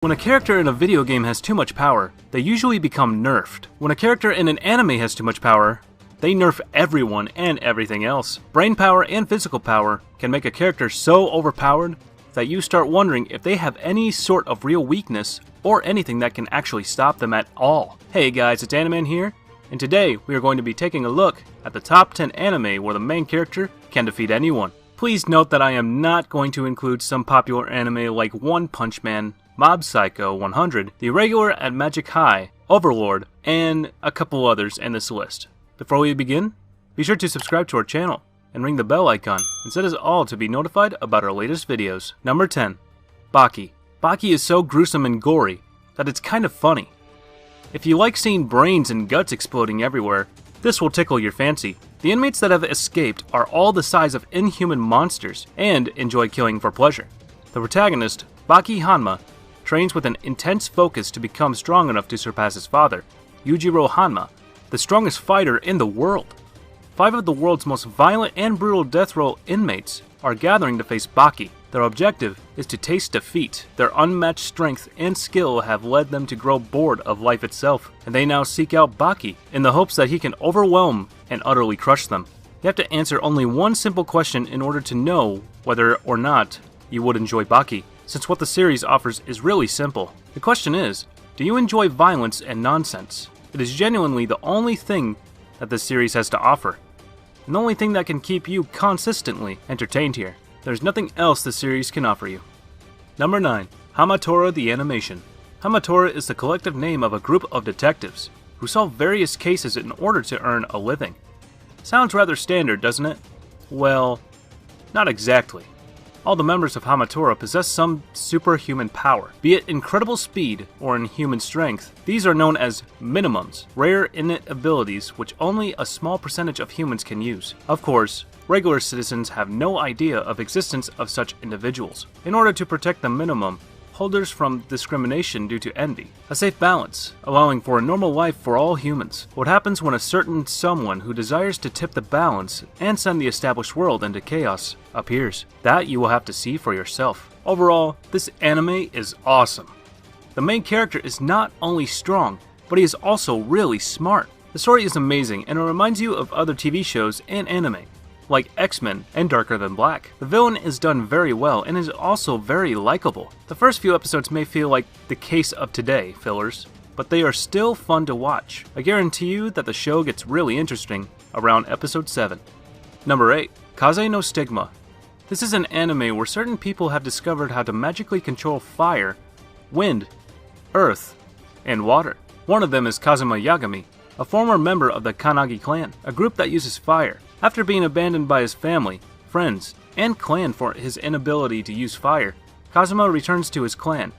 When a character in a video game has too much power, they usually become nerfed. When a character in an anime has too much power, they nerf everyone and everything else. Brain power and physical power can make a character so overpowered that you start wondering if they have any sort of real weakness or anything that can actually stop them at all. Hey guys, it's Animan here, and today we are going to be taking a look at the top 10 anime where the main character can defeat anyone. Please note that I am not going to include some popular anime like One Punch Man, Mob Psycho 100, The Irregular at Magic High, Overlord, and a couple others in this list. Before we begin, be sure to subscribe to our channel and ring the bell icon and set us all to be notified about our latest videos. Number 10. Baki. Baki is so gruesome and gory that it's kind of funny. If you like seeing brains and guts exploding everywhere, this will tickle your fancy. The inmates that have escaped are all the size of inhuman monsters and enjoy killing for pleasure. The protagonist, Baki Hanma, trains with an intense focus to become strong enough to surpass his father, Yujiro Hanma, the strongest fighter in the world. 5 of the world's most violent and brutal death row inmates are gathering to face Baki. Their objective is to taste defeat. Their unmatched strength and skill have led them to grow bored of life itself, and they now seek out Baki in the hopes that he can overwhelm and utterly crush them. You have to answer only one simple question in order to know whether or not you would enjoy Baki, since what the series offers is really simple. The question is, do you enjoy violence and nonsense? It is genuinely the only thing that this series has to offer, and the only thing that can keep you consistently entertained here. There's nothing else the series can offer you. Number 9. Hamatora the Animation. Hamatora is the collective name of a group of detectives who solve various cases in order to earn a living. Sounds rather standard, doesn't it? Well, not exactly. All the members of Hamatora possess some superhuman power, be it incredible speed or inhuman strength. These are known as minimums, rare innate abilities which only a small percentage of humans can use. Of course, regular citizens have no idea of existence of such individuals. In order to protect the minimum holders from discrimination due to envy, a safe balance, allowing for a normal life for all humans. What happens when a certain someone who desires to tip the balance and send the established world into chaos appears? That you will have to see for yourself. Overall, this anime is awesome. The main character is not only strong, but he is also really smart. The story is amazing and it reminds you of other TV shows and anime, like X-Men and Darker Than Black. The villain is done very well and is also very likable. The first few episodes may feel like the case of today fillers, but they are still fun to watch. I guarantee you that the show gets really interesting around episode 7. Number 8. Kaze no Stigma. This is an anime where certain people have discovered how to magically control fire, wind, earth, and water. One of them is Kazuma Yagami, a former member of the Kanagi clan, a group that uses fire. After being abandoned by his family, friends, and clan for his inability to use fire, Kazuma returns to his clan,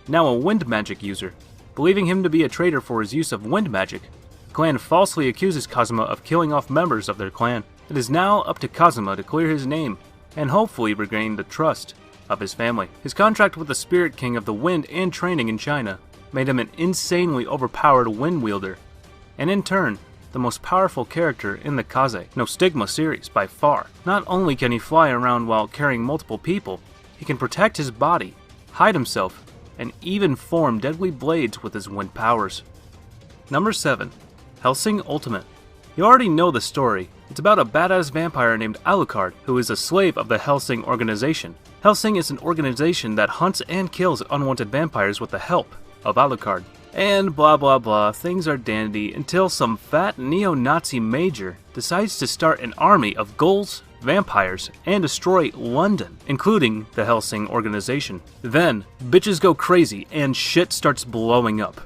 now a wind magic user. Believing him to be a traitor for his use of wind magic, the clan falsely accuses Kazuma of killing off members of their clan. It is now up to Kazuma to clear his name and hopefully regain the trust of his family. His contract with the Spirit King of the Wind and training in China made him an insanely overpowered wind wielder, and in turn, the most powerful character in the Kaze no Stigma series by far. Not only can he fly around while carrying multiple people, he can protect his body, hide himself, and even form deadly blades with his wind powers. Number 7. Hellsing Ultimate. You already know the story. It's about a badass vampire named Alucard who is a slave of the Hellsing organization. Hellsing is an organization that hunts and kills unwanted vampires with the help of Alucard. And blah blah blah, things are dandy until some fat neo-Nazi major decides to start an army of ghouls, vampires, and destroy London, including the Hellsing organization. Then, bitches go crazy and shit starts blowing up.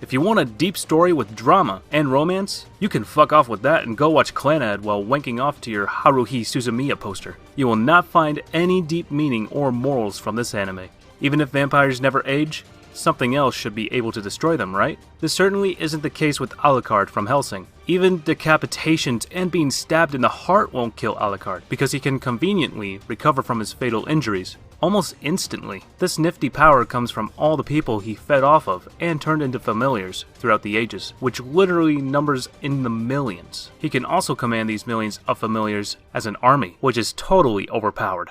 If you want a deep story with drama and romance, you can fuck off with that and go watch Clannad while wanking off to your Haruhi Suzumiya poster. You will not find any deep meaning or morals from this anime. Even if vampires never age, something else should be able to destroy them, right? This certainly isn't the case with Alucard from Hellsing. Even decapitations and being stabbed in the heart won't kill Alucard, because he can conveniently recover from his fatal injuries almost instantly. This nifty power comes from all the people he fed off of and turned into familiars throughout the ages, which literally numbers in the millions. He can also command these millions of familiars as an army, which is totally overpowered.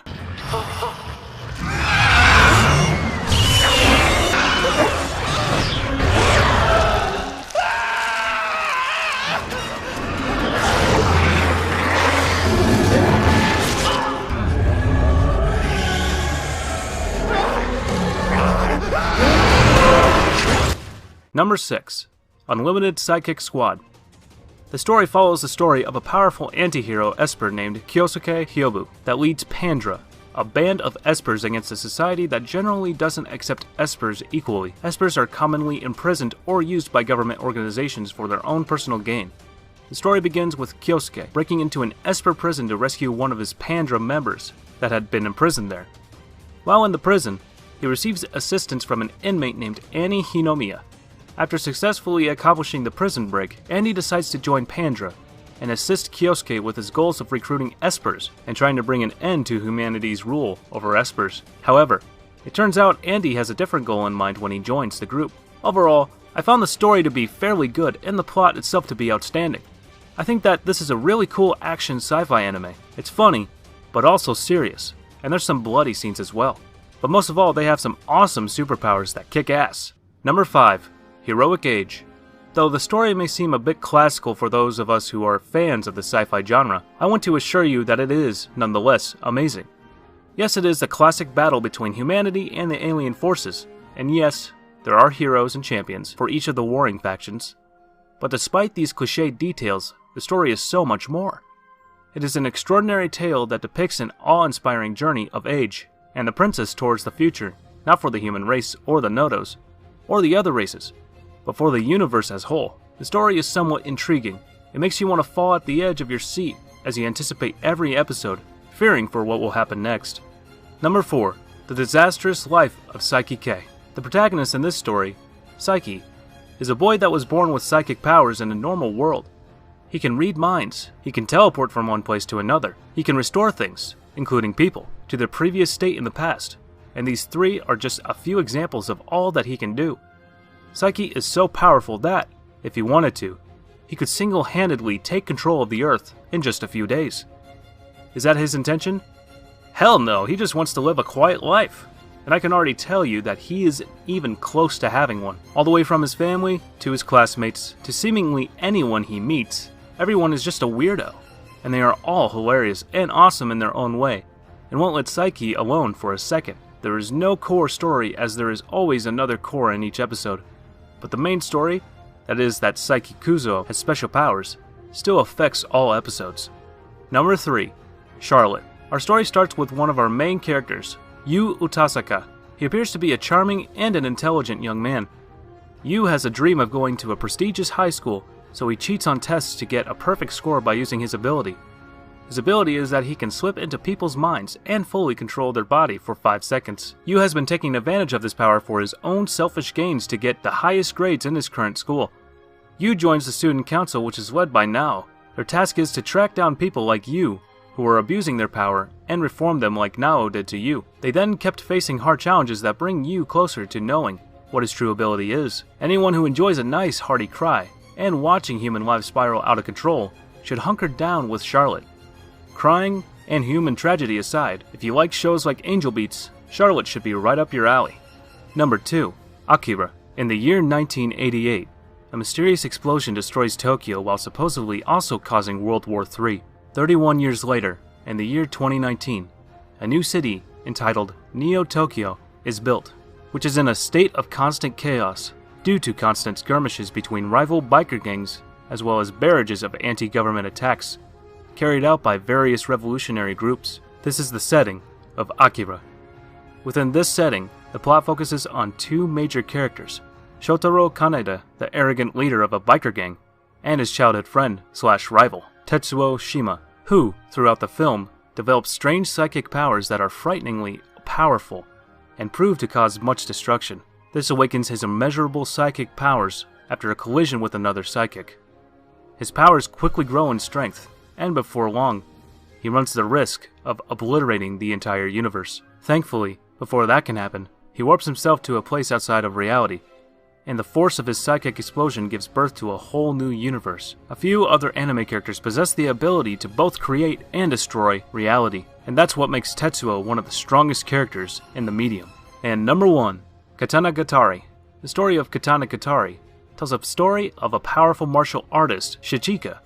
Number 6. Unlimited Sidekick Squad. The story follows the story of a powerful anti-hero Esper named Kyosuke Hyobu that leads Pandra, a band of Espers against a society that generally doesn't accept Espers equally. Espers are commonly imprisoned or used by government organizations for their own personal gain. The story begins with Kyosuke breaking into an Esper prison to rescue one of his Pandra members that had been imprisoned there. While in the prison, he receives assistance from an inmate named Annie Hinomiya. After successfully accomplishing the prison break, Andy decides to join Pandra and assist Kyosuke with his goals of recruiting Espers and trying to bring an end to humanity's rule over Espers. However, it turns out Andy has a different goal in mind when he joins the group. Overall, I found the story to be fairly good and the plot itself to be outstanding. I think that this is a really cool action sci-fi anime. It's funny, but also serious, and there's some bloody scenes as well. But most of all, they have some awesome superpowers that kick ass. Number 5. Heroic Age. Though the story may seem a bit classical for those of us who are fans of the sci-fi genre, I want to assure you that it is, nonetheless, amazing. Yes, it is a classic battle between humanity and the alien forces, and yes, there are heroes and champions for each of the warring factions. But despite these cliched details, the story is so much more. It is an extraordinary tale that depicts an awe-inspiring journey of Age and the princess towards the future, not for the human race or the Nodos, or the other races, but for the universe as whole. The story is somewhat intriguing. It makes you want to fall at the edge of your seat as you anticipate every episode, fearing for what will happen next. Number 4. The Disastrous Life of Saiki K. The protagonist in this story, Saiki, is a boy that was born with psychic powers in a normal world. He can read minds, he can teleport from one place to another, he can restore things, including people, to their previous state in the past, and these 3 are just a few examples of all that he can do. Saiki is so powerful that, if he wanted to, he could single-handedly take control of the Earth in just a few days. Is that his intention? Hell no, he just wants to live a quiet life. And I can already tell you that he isn't even close to having one. All the way from his family, to his classmates, to seemingly anyone he meets, everyone is just a weirdo. And they are all hilarious and awesome in their own way, and won't let Saiki alone for a second. There is no core story, as there is always another core in each episode. But the main story, that is that Saiki Kuzo has special powers, still affects all episodes. Number 3. Charlotte. Our story starts with one of our main characters, Yu Utasaka. He appears to be a charming and an intelligent young man. Yu has a dream of going to a prestigious high school, so he cheats on tests to get a perfect score by using his ability. His ability is that he can slip into people's minds and fully control their body for 5 seconds. Yu has been taking advantage of this power for his own selfish gains to get the highest grades in his current school. Yu joins the student council, which is led by Nao. Their task is to track down people like Yu, who are abusing their power, and reform them like Nao did to Yu. They then kept facing hard challenges that bring Yu closer to knowing what his true ability is. Anyone who enjoys a nice hearty cry, and watching human lives spiral out of control, should hunker down with Charlotte. Crying and human tragedy aside, if you like shows like Angel Beats, Charlotte should be right up your alley. Number 2. Akira. In the year 1988, a mysterious explosion destroys Tokyo while supposedly also causing World War III. 31 years later, in the year 2019, a new city entitled Neo-Tokyo is built, which is in a state of constant chaos due to constant skirmishes between rival biker gangs as well as barrages of anti-government attacks carried out by various revolutionary groups. This is the setting of Akira. Within this setting, the plot focuses on 2 major characters, Shotaro Kaneda, the arrogant leader of a biker gang, and his childhood friend / rival, Tetsuo Shima, who, throughout the film, develops strange psychic powers that are frighteningly powerful and prove to cause much destruction. This awakens his immeasurable psychic powers after a collision with another psychic. His powers quickly grow in strength, and before long, he runs the risk of obliterating the entire universe. Thankfully, before that can happen, he warps himself to a place outside of reality, and the force of his psychic explosion gives birth to a whole new universe. A few other anime characters possess the ability to both create and destroy reality, and that's what makes Tetsuo one of the strongest characters in the medium. And number 1, Katanagatari. The story of Katanagatari tells a story of a powerful martial artist, Shichika,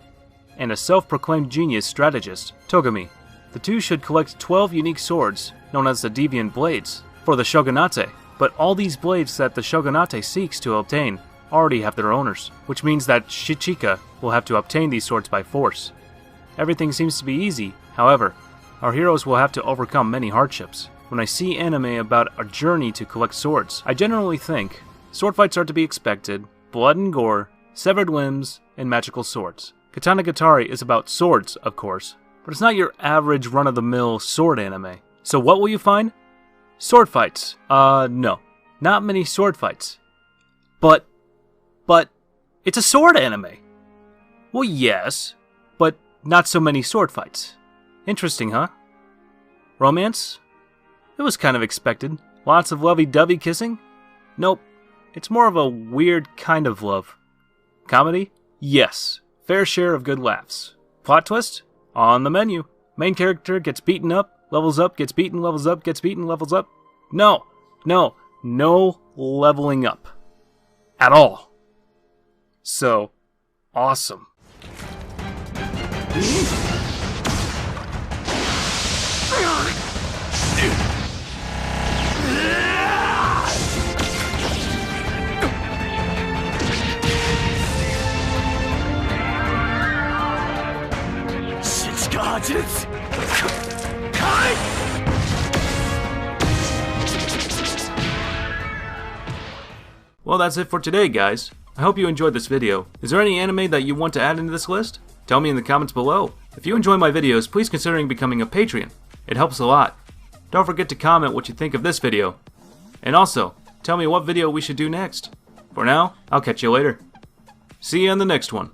and a self-proclaimed genius strategist, Togami. The two should collect 12 unique swords, known as the Deviant Blades, for the shogunate, But all these blades that the shogunate seeks to obtain already have their owners, which means that Shichika will have to obtain these swords by force. Everything seems to be easy, however, our heroes will have to overcome many hardships. When I see anime about a journey to collect swords, I generally think sword fights are to be expected, blood and gore, severed limbs, and magical swords. Katanagatari is about swords, of course, but it's not your average run-of-the-mill sword anime. So what will you find? Sword fights. No. Not many sword fights. But, it's a sword anime. Well, yes, but not so many sword fights. Interesting, huh? Romance? It was kind of expected. Lots of lovey-dovey kissing? Nope. It's more of a weird kind of love. Comedy? Yes. Fair share of good laughs. Plot twist? On the menu. Main character gets beaten up, levels up, gets beaten, levels up, gets beaten, levels up. No leveling up. At all. So, awesome. Well, that's it for today, guys. I hope you enjoyed this video. Is there any anime that you want to add into this list? Tell me in the comments below. If you enjoy my videos, please consider becoming a Patreon. It helps a lot. Don't forget to comment what you think of this video. And also, tell me what video we should do next. For now, I'll catch you later. See you in the next one.